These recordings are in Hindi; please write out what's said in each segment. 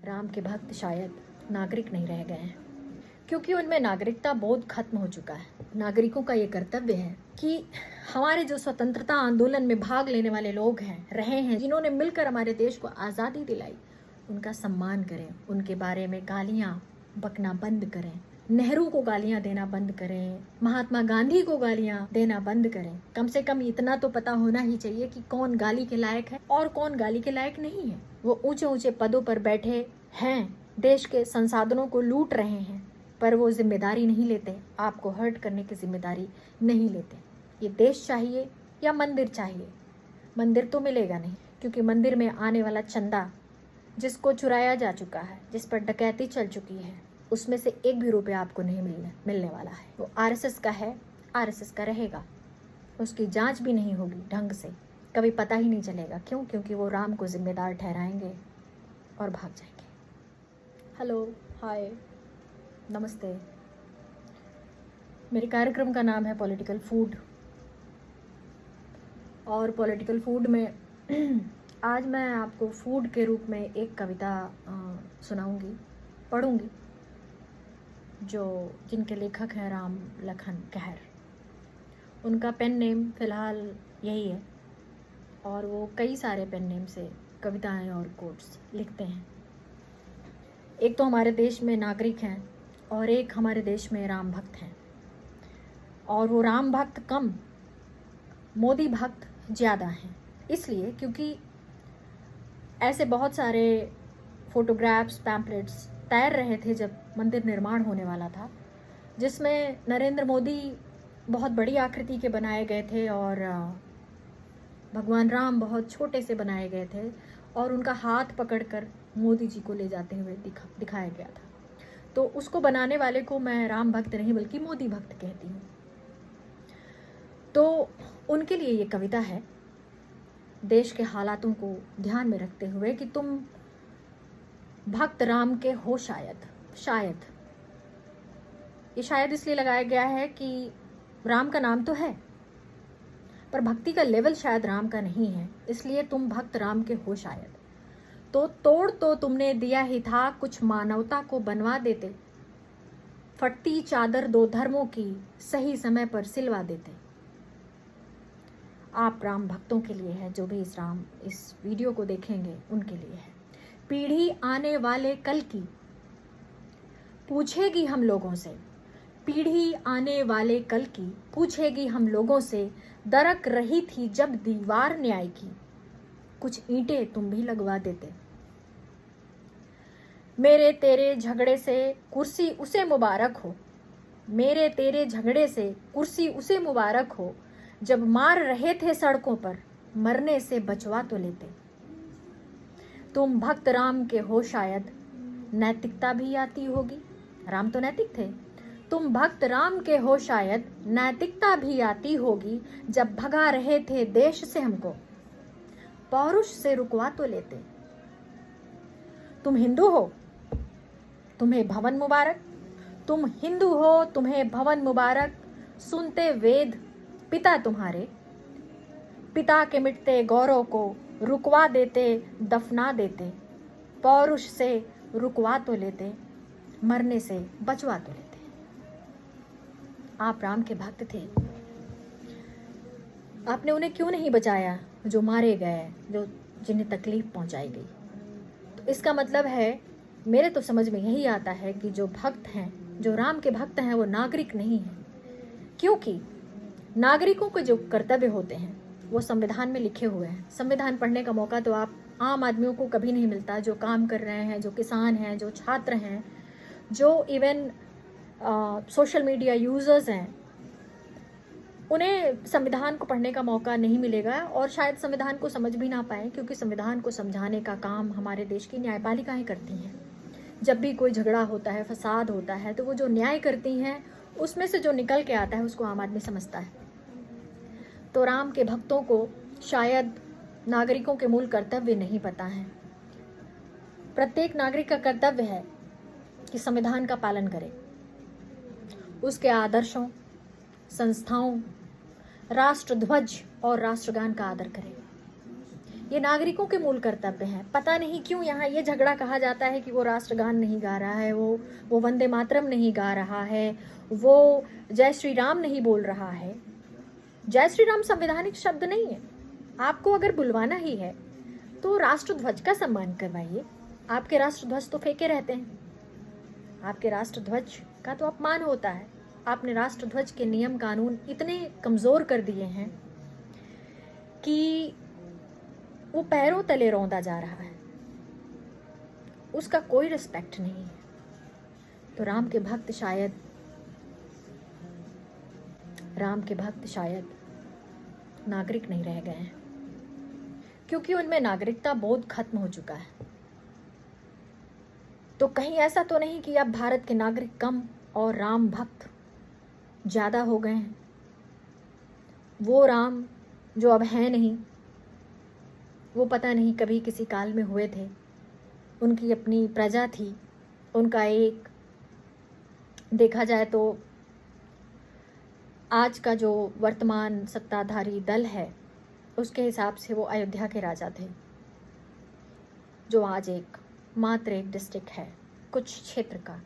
राम के भक्त शायद नागरिक नहीं रह गए हैं, क्योंकि उनमें नागरिकता बोध खत्म हो चुका है। नागरिकों का ये कर्तव्य है कि हमारे जो स्वतंत्रता आंदोलन में भाग लेने वाले लोग हैं, रहे हैं, जिन्होंने मिलकर हमारे देश को आज़ादी दिलाई, उनका सम्मान करें, उनके बारे में गालियाँ बकना बंद करें, नेहरू को गालियाँ देना बंद करें, महात्मा गांधी को गालियाँ देना बंद करें। कम से कम इतना तो पता होना ही चाहिए कि कौन गाली के लायक है और कौन गाली के लायक नहीं है। वो ऊंचे ऊंचे पदों पर बैठे हैं, देश के संसाधनों को लूट रहे हैं, पर वो जिम्मेदारी नहीं लेते, आपको हर्ट करने की जिम्मेदारी नहीं लेते। ये देश चाहिए या मंदिर चाहिए? मंदिर तो मिलेगा नहीं, क्योंकि मंदिर में आने वाला चंदा जिसको चुराया जा चुका है, जिस पर डकैती चल चुकी है, उसमें से एक भी रुपया आपको नहीं मिलने वाला है। वो आरएसएस का है, आरएसएस का रहेगा, उसकी जांच भी नहीं होगी ढंग से, कभी पता ही नहीं चलेगा। क्यों? क्योंकि वो राम को जिम्मेदार ठहराएंगे और भाग जाएंगे। हेलो, हाय, नमस्ते। मेरे कार्यक्रम का नाम है पॉलिटिकल फूड, और पॉलिटिकल फूड में आज मैं आपको फूड के रूप में एक कविता सुनाऊंगी, पढ़ूंगी, जिनके लेखक हैं राम लखन कहर। उनका पेन नेम फ़िलहाल यही है, और वो कई सारे पेन नेम से कविताएं और कोट्स लिखते हैं। एक तो हमारे देश में नागरिक हैं और एक हमारे देश में राम भक्त हैं, और वो राम भक्त कम, मोदी भक्त ज़्यादा हैं। इसलिए क्योंकि ऐसे बहुत सारे फोटोग्राफ्स, पैम्पलेट्स तैर रहे थे जब मंदिर निर्माण होने वाला था, जिसमें नरेंद्र मोदी बहुत बड़ी आकृति के बनाए गए थे और भगवान राम बहुत छोटे से बनाए गए थे, और उनका हाथ पकड़कर मोदी जी को ले जाते हुए दिखाया गया था। तो उसको बनाने वाले को मैं राम भक्त नहीं बल्कि मोदी भक्त कहती हूँ। तो उनके लिए ये कविता है, देश के हालातों को ध्यान में रखते हुए, कि तुम भक्त राम के हो शायद। ये शायद इसलिए लगाया गया है कि राम का नाम तो है, पर भक्ति का लेवल शायद राम का नहीं है, इसलिए तुम भक्त राम के हो शायद। तो तोड़ तो तुमने दिया ही था, कुछ मानवता को बनवा देते, फटती चादर दो धर्मों की सही समय पर सिलवा देते। आप राम भक्तों के लिए है, जो भी इस वीडियो को देखेंगे उनके लिए है। पीढ़ी आने वाले कल की पूछेगी हम लोगों से, पीढ़ी आने वाले कल की पूछेगी हम लोगों से, दरक रही थी जब दीवार न्याय की, कुछ ईंटें तुम भी लगवा देते। मेरे तेरे झगड़े से कुर्सी उसे मुबारक हो, मेरे तेरे झगड़े से कुर्सी उसे मुबारक हो, जब मार रहे थे सड़कों पर मरने से बचवा तो लेते। तुम भक्त राम के हो शायद, नैतिकता भी आती होगी, राम तो नैतिक थे। तुम भक्त राम के हो शायद, नैतिकता भी आती होगी, जब भगा रहे थे देश से हमको पौरुष से रुकवा तो लेते। तुम हिंदू हो, तुम्हें भवन मुबारक, तुम हिंदू हो, तुम्हें भवन मुबारक, सुनते वेद पिता तुम्हारे, पिता के मिटते गौरव को रुकवा देते, दफना देते, पौरुष से रुकवा तो लेते, मरने से बचवा तो लेते। आप राम के भक्त थे, आपने उन्हें क्यों नहीं बचाया जो मारे गए, जिन्हें तकलीफ पहुंचाई गई? तो इसका मतलब है, मेरे तो समझ में यही आता है कि जो भक्त हैं, जो राम के भक्त हैं, वो नागरिक नहीं हैं। क्योंकि नागरिकों के जो कर्तव्य होते हैं वो संविधान में लिखे हुए हैं। संविधान पढ़ने का मौका तो आप आम आदमियों को कभी नहीं मिलता, जो काम कर रहे हैं, जो किसान हैं, जो छात्र हैं, जो इवन सोशल मीडिया यूजर्स हैं, उन्हें संविधान को पढ़ने का मौका नहीं मिलेगा, और शायद संविधान को समझ भी ना पाएं, क्योंकि संविधान को समझाने का काम हमारे देश की न्यायपालिकाएं करती हैं। जब भी कोई झगड़ा होता है, फसाद होता है, तो वो जो न्याय करती हैं उसमें से जो निकल के आता है उसको आम आदमी समझता है। तो राम के भक्तों को शायद नागरिकों के मूल कर्तव्य नहीं पता है। प्रत्येक नागरिक का कर्तव्य है कि संविधान का पालन करे, उसके आदर्शों, संस्थाओं, राष्ट्र ध्वज और राष्ट्रगान का आदर करे। ये नागरिकों के मूल कर्तव्य हैं। पता नहीं क्यों यहाँ ये झगड़ा कहा जाता है कि वो राष्ट्रगान नहीं गा रहा है, वो वंदे मातरम नहीं गा रहा है, वो जय श्री राम नहीं बोल रहा है। जय श्री राम संवैधानिक शब्द नहीं है। आपको अगर बुलवाना ही है तो राष्ट्रध्वज का सम्मान करवाइए। आपके राष्ट्रध्वज तो फेंके रहते हैं, आपके राष्ट्रध्वज का तो अपमान होता है। आपने राष्ट्रध्वज के नियम कानून इतने कमजोर कर दिए हैं कि वो पैरों तले रौंदा जा रहा है, उसका कोई रिस्पेक्ट नहीं है। तो राम के भक्त शायद नागरिक नहीं रह गए हैं, क्योंकि उनमें नागरिकता बोध खत्म हो चुका है। तो कहीं ऐसा तो नहीं कि अब भारत के नागरिक कम और राम भक्त ज्यादा हो गए हैं। वो राम जो अब हैं नहीं, वो पता नहीं कभी किसी काल में हुए थे। उनकी अपनी प्रजा थी, उनका एक देखा जाए तो आज का जो वर्तमान सत्ताधारी दल है उसके हिसाब से वो अयोध्या के राजा थे, जो आज मात्र एक डिस्ट्रिक्ट है कुछ क्षेत्र का,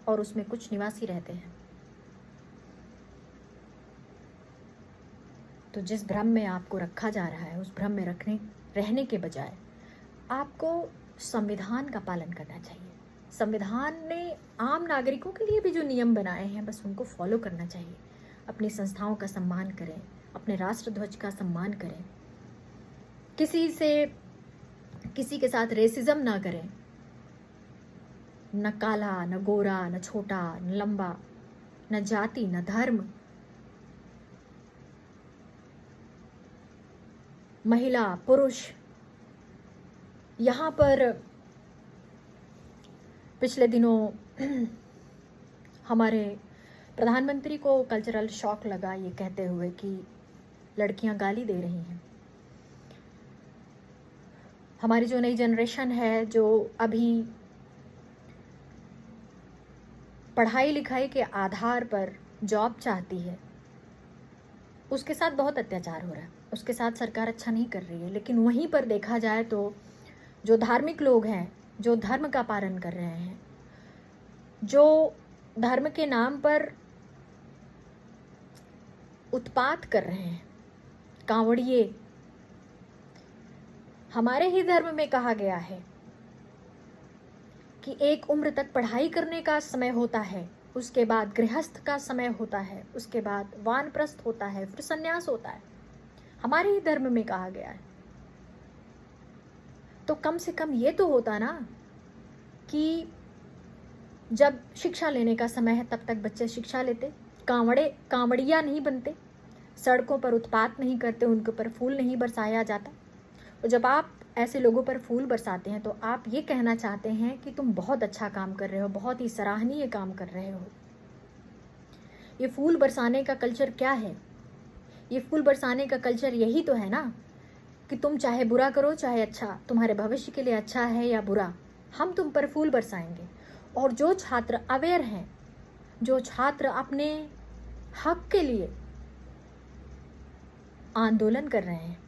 और उसमें कुछ निवासी रहते हैं। तो जिस भ्रम में आपको रखा जा रहा है, उस भ्रम में रहने के बजाय आपको संविधान का पालन करना चाहिए। संविधान ने आम नागरिकों के लिए भी जो नियम बनाए हैं बस उनको फॉलो करना चाहिए। अपनी संस्थाओं का सम्मान करें, अपने राष्ट्रध्वज का सम्मान करें, किसी के साथ रेसिज्म ना करें, न काला, न गोरा, न छोटा, न लंबा, न जाति, न धर्म, महिला, पुरुष। यहाँ पर पिछले दिनों हमारे प्रधानमंत्री को कल्चरल शॉक लगा ये कहते हुए कि लड़कियां गाली दे रही हैं। हमारी जो नई जनरेशन है, जो अभी पढ़ाई लिखाई के आधार पर जॉब चाहती है, उसके साथ बहुत अत्याचार हो रहा है। उसके साथ सरकार अच्छा नहीं कर रही है। लेकिन वहीं पर देखा जाए तो जो धार्मिक लोग हैं, जो धर्म का पालन कर रहे हैं, जो धर्म के नाम पर उत्पात कर रहे हैं, कांवड़िए। हमारे ही धर्म में कहा गया है कि एक उम्र तक पढ़ाई करने का समय होता है, उसके बाद गृहस्थ का समय होता है, उसके बाद वानप्रस्थ होता है, फिर सन्यास होता है। हमारे ही धर्म में कहा गया है। तो कम से कम ये तो होता ना कि जब शिक्षा लेने का समय है तब तक बच्चे शिक्षा लेते, कांवड़िया नहीं बनते, सड़कों पर उत्पात नहीं करते, उनके ऊपर फूल नहीं बरसाया जाता। और जब आप ऐसे लोगों पर फूल बरसाते हैं तो आप ये कहना चाहते हैं कि तुम बहुत अच्छा काम कर रहे हो, बहुत ही सराहनीय काम कर रहे हो। ये फूल बरसाने का कल्चर क्या है? ये फूल बरसाने का कल्चर यही तो है ना कि तुम चाहे बुरा करो चाहे अच्छा, तुम्हारे भविष्य के लिए अच्छा है या बुरा, हम तुम पर फूल बरसाएंगे। और जो छात्र अवेयर हैं, जो छात्र अपने हक के लिए आंदोलन कर रहे हैं,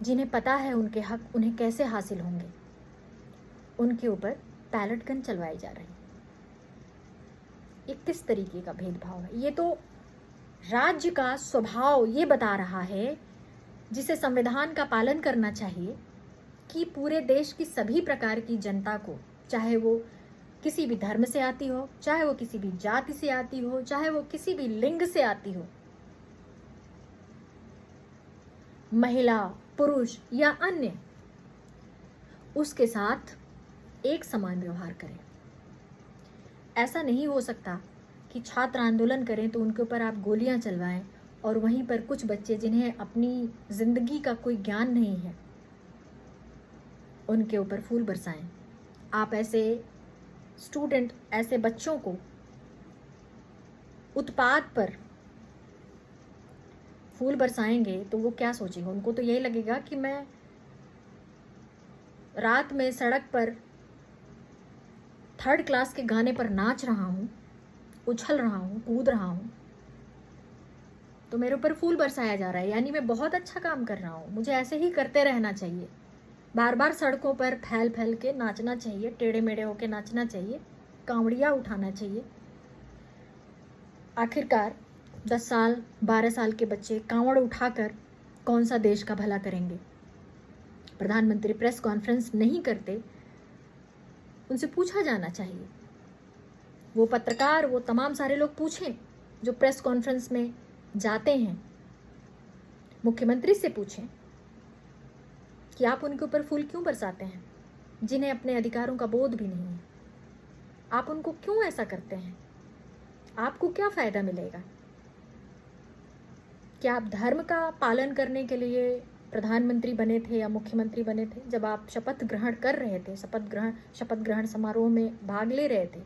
जिन्हें पता है उनके हक उन्हें कैसे हासिल होंगे, उनके ऊपर पैलेट गन चलवाई जा रही है। ये किस तरीके का भेदभाव है? ये तो राज्य का स्वभाव ये बता रहा है, जिसे संविधान का पालन करना चाहिए, कि पूरे देश की सभी प्रकार की जनता को, चाहे वो किसी भी धर्म से आती हो, चाहे वो किसी भी जाति से आती हो, चाहे वो किसी भी लिंग से आती हो, महिला, पुरुष या अन्य, उसके साथ एक समान व्यवहार करें। ऐसा नहीं हो सकता कि छात्र आंदोलन करें तो उनके ऊपर आप गोलियां चलवाएं और वहीं पर कुछ बच्चे जिन्हें अपनी जिंदगी का कोई ज्ञान नहीं है उनके ऊपर फूल बरसाएं। आप ऐसे स्टूडेंट, ऐसे बच्चों को उत्पात पर फूल बरसाएंगे तो वो क्या सोचेंगे? उनको तो यही लगेगा कि मैं रात में सड़क पर 3rd क्लास के गाने पर नाच रहा हूँ, उछल रहा हूँ, कूद रहा हूँ, तो मेरे ऊपर फूल बरसाया जा रहा है, यानी मैं बहुत अच्छा काम कर रहा हूँ, मुझे ऐसे ही करते रहना चाहिए। बार बार सड़कों पर फैल फैल के नाचना चाहिए, टेढ़े मेढ़े होके नाचना चाहिए, कांवड़िया उठाना चाहिए। आखिरकार 10 साल 12 साल के बच्चे कांवड़ उठाकर कौन सा देश का भला करेंगे? प्रधानमंत्री प्रेस कॉन्फ्रेंस नहीं करते, उनसे पूछा जाना चाहिए। वो पत्रकार, वो तमाम सारे लोग पूछें जो प्रेस कॉन्फ्रेंस में जाते हैं, मुख्यमंत्री से पूछें कि आप उनके ऊपर फूल क्यों बरसाते हैं, जिन्हें अपने अधिकारों का बोध भी नहीं है। आप उनको क्यों ऐसा करते हैं? आपको क्या फायदा मिलेगा? क्या आप धर्म का पालन करने के लिए प्रधानमंत्री बने थे या मुख्यमंत्री बने थे? जब आप शपथ ग्रहण कर रहे थे, शपथ ग्रहण समारोह में भाग ले रहे थे,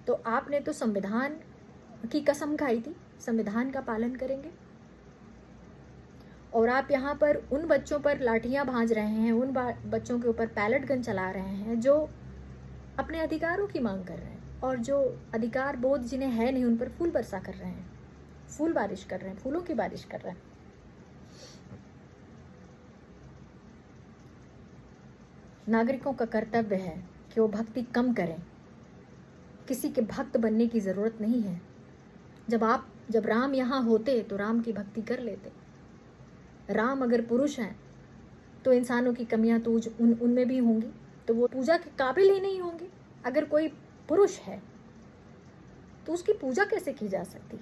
तो आपने तो संविधान की कसम खाई थी, संविधान का पालन करेंगे। और आप यहाँ पर उन बच्चों पर लाठियाँ भांज रहे हैं, उन बच्चों के ऊपर पैलेट गन चला रहे हैं जो अपने अधिकारों की मांग कर रहे हैं, और जो अधिकार बोध जिन्हें है नहीं, उन पर फूल बरसा कर रहे हैं, फूल बारिश कर रहे हैं, फूलों की बारिश कर रहे हैं। नागरिकों का कर्तव्य है कि वो भक्ति कम करें। किसी के भक्त बनने की ज़रूरत नहीं है। जब राम यहाँ होते तो राम की भक्ति कर लेते। राम अगर पुरुष हैं तो इंसानों की कमियां तो उनमें भी होंगी, तो वो पूजा के काबिल ही नहीं होंगे। अगर कोई पुरुष है तो उसकी पूजा कैसे की जा सकती?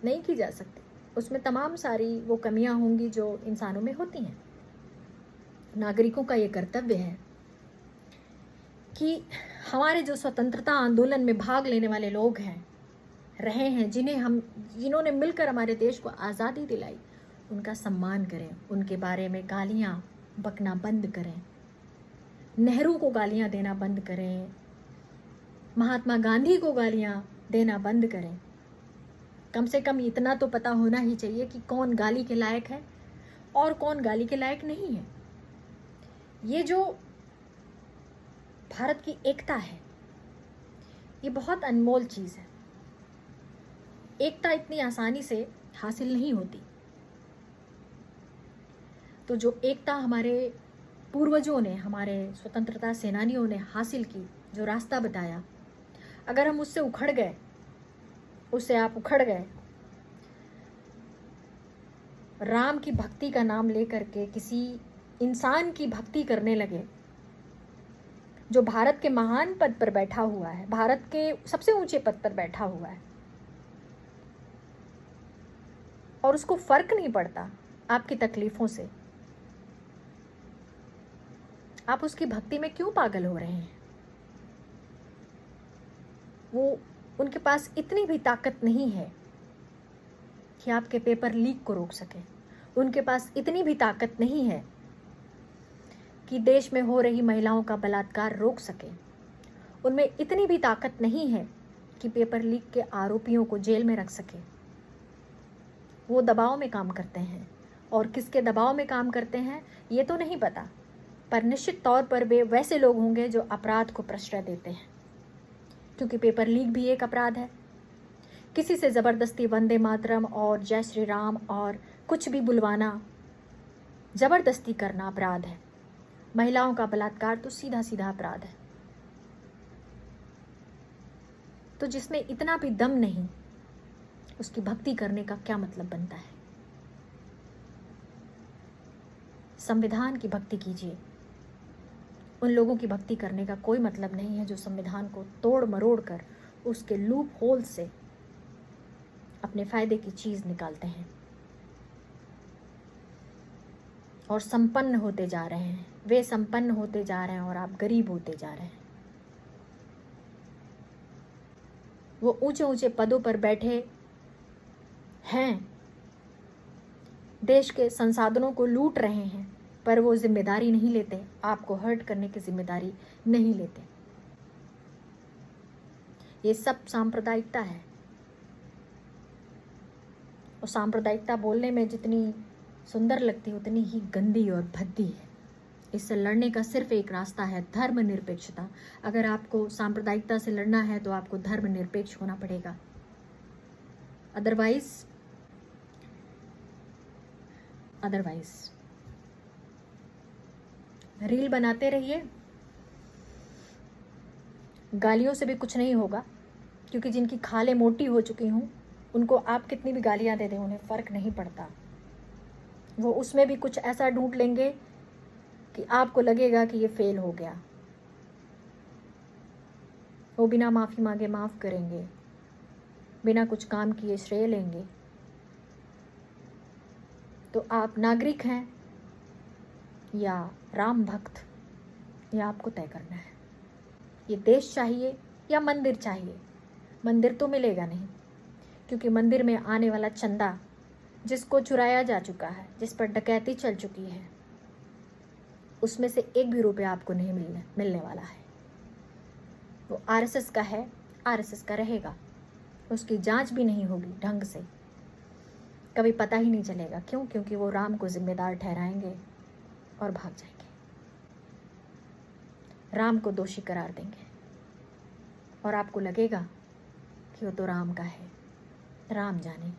नहीं की जा सकती। उसमें तमाम सारी वो कमियां होंगी जो इंसानों में होती हैं। नागरिकों का ये कर्तव्य है कि हमारे जो स्वतंत्रता आंदोलन में भाग लेने वाले लोग हैं, रहे हैं, जिन्होंने मिलकर हमारे देश को आज़ादी दिलाई, उनका सम्मान करें, उनके बारे में गालियाँ बकना बंद करें, नेहरू को गालियाँ देना बंद करें, महात्मा गांधी को गालियाँ देना बंद करें। कम से कम इतना तो पता होना ही चाहिए कि कौन गाली के लायक है और कौन गाली के लायक नहीं है। ये जो भारत की एकता है, ये बहुत अनमोल चीज़ है। एकता इतनी आसानी से हासिल नहीं होती। तो जो एकता हमारे पूर्वजों ने, हमारे स्वतंत्रता सेनानियों ने हासिल की, जो रास्ता बताया, अगर हम उससे उखड़ गए, उससे आप उखड़ गए, राम की भक्ति का नाम लेकर के किसी इंसान की भक्ति करने लगे जो भारत के महान पद पर बैठा हुआ है, भारत के सबसे ऊंचे पद पर बैठा हुआ है, और उसको फर्क नहीं पड़ता आपकी तकलीफों से, आप उसकी भक्ति में क्यों पागल हो रहे हैं? उनके पास इतनी भी ताकत नहीं है कि आपके पेपर लीक को रोक सके। उनके पास इतनी भी ताकत नहीं है कि देश में हो रही महिलाओं का बलात्कार रोक सके। उनमें इतनी भी ताकत नहीं है कि पेपर लीक के आरोपियों को जेल में रख सके। वो दबाव में काम करते हैं, और किसके दबाव में काम करते हैं ये तो नहीं पता, पर निश्चित तौर पर वे वैसे लोग होंगे जो अपराध को प्रश्रय देते हैं, क्योंकि पेपर लीक भी एक अपराध है। किसी से ज़बरदस्ती वंदे मातरम और जय श्री राम और कुछ भी बुलवाना, ज़बरदस्ती करना अपराध है। महिलाओं का बलात्कार तो सीधा सीधा अपराध है। तो जिसमें इतना भी दम नहीं, उसकी भक्ति करने का क्या मतलब बनता है? संविधान की भक्ति कीजिए। उन लोगों की भक्ति करने का कोई मतलब नहीं है जो संविधान को तोड़ मरोड़ कर उसके लूप होल से अपने फायदे की चीज निकालते हैं और संपन्न होते जा रहे हैं। वे संपन्न होते जा रहे हैं और आप गरीब होते जा रहे हैं। वो ऊंचे ऊंचे पदों पर बैठे हैं, देश के संसाधनों को लूट रहे हैं, पर वो जिम्मेदारी नहीं लेते, आपको हर्ट करने की जिम्मेदारी नहीं लेते। ये सब सांप्रदायिकता है, और सांप्रदायिकता बोलने में जितनी सुंदर लगती है उतनी ही गंदी और भद्दी है। इससे लड़ने का सिर्फ एक रास्ता है, धर्मनिरपेक्षता। अगर आपको सांप्रदायिकता से लड़ना है तो आपको धर्मनिरपेक्ष होना पड़ेगा, अदरवाइज रील बनाते रहिए, गालियों से भी कुछ नहीं होगा, क्योंकि जिनकी खालें मोटी हो चुकी हूँ उनको आप कितनी भी गालियाँ दे दें उन्हें फ़र्क नहीं पड़ता। वो उसमें भी कुछ ऐसा ढूंढ लेंगे कि आपको लगेगा कि ये फेल हो गया। वो बिना माफ़ी मांगे माफ़ करेंगे, बिना कुछ काम किए श्रेय लेंगे। तो आप नागरिक हैं या राम भक्त, ये आपको तय करना है। ये देश चाहिए या मंदिर चाहिए? मंदिर तो मिलेगा नहीं, क्योंकि मंदिर में आने वाला चंदा जिसको चुराया जा चुका है, जिस पर डकैती चल चुकी है, उसमें से एक भी रुपया आपको नहीं मिलने वाला है। वो आरएसएस का है, आरएसएस का रहेगा, उसकी जांच भी नहीं होगी ढंग से, कभी पता ही नहीं चलेगा। क्यों? क्योंकि वो राम को जिम्मेदार ठहराएंगे और भाग जाएंगे, राम को दोषी करार देंगे और आपको लगेगा कि वो तो राम का है। राम जाने।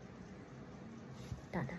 टाटा।